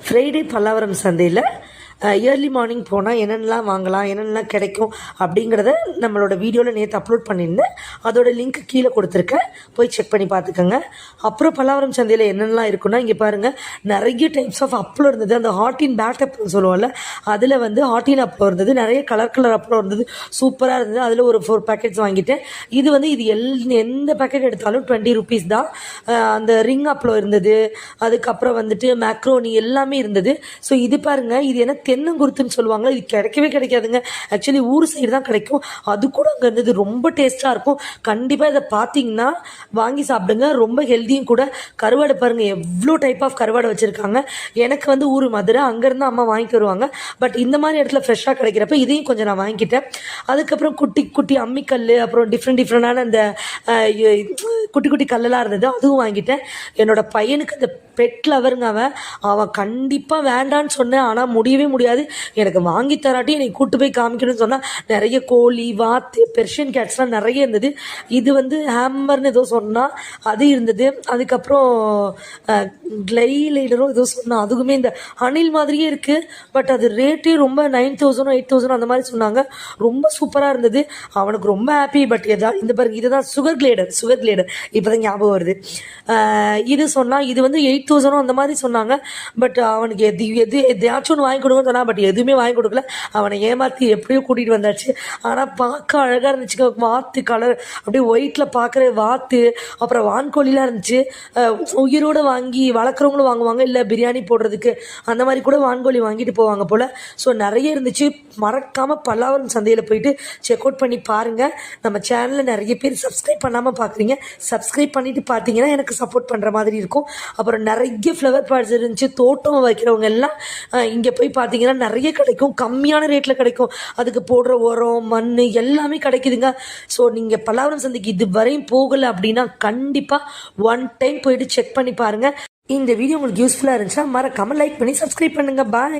Friday Pallavaram சந்தையில் early morning போனால் என்னென்னலாம் வாங்கலாம், என்னென்னலாம் கிடைக்கும் அப்படிங்கிறத நம்மளோட வீடியோவில் நேற்று அப்லோட் பண்ணியிருந்தேன். அதோட லிங்க் கீழே கொடுத்துருக்கேன், போய் செக் பண்ணி பார்த்துக்கோங்க. அப்புறம் பல்லாவரம் சந்தையில் என்னென்னலாம் இருக்குன்னா, இங்கே பாருங்கள், நிறைய டைப்ஸ் ஆஃப் அப்பளம் இருந்தது. அந்த ஹாட்டின் பேட் அப்னு சொல்லுவோம்ல, அதில் வந்து ஹாட்டின் அப்பளம் இருந்தது, நிறைய கலர் அப்பளம் இருந்தது, சூப்பராக இருந்தது. அதில் ஒரு 4 பேக்கெட்ஸ் வாங்கிட்டேன். இது எந்த பேக்கெட் எடுத்தாலும் 20 ருபீஸ் தான். அந்த ரிங் அப்பளம் இருந்தது, அதுக்கப்புறம் வந்துட்டு மேக்ரோனி எல்லாமே இருந்தது. ஸோ இது பாருங்கள், இது என்ன தென்னங்குருத்துன்னு சொல்லுவாங்களா, இது கிடைக்கவே கிடைக்காதுங்க. ஆக்சுவலி ஊர் சைடு தான் கிடைக்கும். அது கூட அங்கே இருந்தது, ரொம்ப டேஸ்ட்டாக இருக்கும். கண்டிப்பாக இதை பார்த்தீங்கன்னா வாங்கி சாப்பிடுங்க, ரொம்ப ஹெல்த்தியும் கூட. கருவாடு பாருங்கள், எவ்வளோ டைப் ஆஃப் கருவாடு வச்சுருக்காங்க. எனக்கு வந்து ஊர் மதுரை, அங்கேருந்து அம்மா வாங்கிட்டு வருவாங்க. பட் இந்த மாதிரி இடத்துல ஃப்ரெஷ்ஷாக கிடைக்கிறப்ப இதையும் கொஞ்சம் நான் வாங்கிக்கிட்டேன். அதுக்கப்புறம் குட்டி குட்டி அம்மிக்கல், அப்புறம் டிஃப்ரெண்டான அந்த குட்டி குட்டி கல்லெல்லாம் இருந்தது, அதுவும் வாங்கிட்டேன். என்னோடய பையனுக்கு அந்த பெட் லவருங்க, அவன் கண்டிப்பாக வேண்டான்னு சொன்னேன், ஆனால் முடியவே முடியாது. எனக்கு வாங்கி தராட்டி என்னை கூட்டு போய் காமிக்கணும்னு சொன்னால் நிறைய கோழி, வாத்து, பெர்ஷியன் கேட்ஸ்லாம் நிறைய இருந்தது. இது வந்து ஹேம்மர்னு ஏதோ சொன்னால் அது இருந்தது. அதுக்கப்புறம் கிளைலைடரும் ஏதோ சொன்னால், அதுக்குமே இந்த அணில் மாதிரியே இருக்குது. பட் அது ரேட்டே ரொம்ப 9,000 8,000 அந்த மாதிரி சொன்னாங்க. ரொம்ப சூப்பராக இருந்தது. அவனுக்கு ரொம்ப ஹாப்பி. பட் இந்த பாருங்க, இதுதான் சுகர் கிளேடர் இப்போ தான் ஞாபகம் வருது. இது சொன்னால் இது வந்து 8,000 அந்த மாதிரி சொன்னாங்க. பட் அவனுக்கு எதையாச்சும் ஒன்று வாங்கி கொடுங்கன்னு சொன்னால், பட் எதுவுமே வாங்கி கொடுக்கல. அவனை ஏமாற்றி எப்படியோ கூட்டிகிட்டு வந்தாச்சு. ஆனால் பார்க்க அழகாக இருந்துச்சுங்க. வாத்து கலர் அப்படியே ஒயிட்டில் பார்க்குற வாத்து, அப்புறம் வான்கோழிலாம் இருந்துச்சு. உயிரோடு வாங்கி வளர்க்குறவங்களும் வாங்குவாங்க, இல்லை பிரியாணி போடுறதுக்கு அந்த மாதிரி கூட வான்கோழி வாங்கிட்டு போவாங்க போல். ஸோ நிறைய இருந்துச்சு. மறக்காமல் பல்லாவரம் சந்தையில் போயிட்டு செக் அவுட் பண்ணி பாருங்கள். நம்ம சேனலில் நிறைய பேர் சப்ஸ்கிரைப் பண்ணாமல் பார்க்குறீங்க. சப்ஸ்கிரைப் பண்ணிவிட்டு பார்த்தீங்கன்னா எனக்கு சப்போர்ட் பண்ணுற மாதிரி இருக்கும். அப்புறம் நிறைய ஃப்ளவர் பாட்ஸ் இருந்துச்சு. தோட்டம் வைக்கிறவங்க எல்லாம் இங்கே போய் பார்த்தீங்கன்னா நிறைய கிடைக்கும், கம்மியான ரேட்டில் கிடைக்கும். அதுக்கு போடுற உரம், மண் எல்லாமே கிடைக்குதுங்க. ஸோ நீங்கள் பல்லாவரம் சந்தைக்கு இதுவரையும் போகலை அப்படின்னா கண்டிப்பாக ஒன் டைம் போயிட்டு செக் பண்ணி பாருங்கள். இந்த வீடியோ உங்களுக்கு யூஸ்ஃபுல்லாக இருந்துச்சுன்னா மறக்காமல் லைக் பண்ணி சப்ஸ்கிரைப் பண்ணுங்கள். பாய்.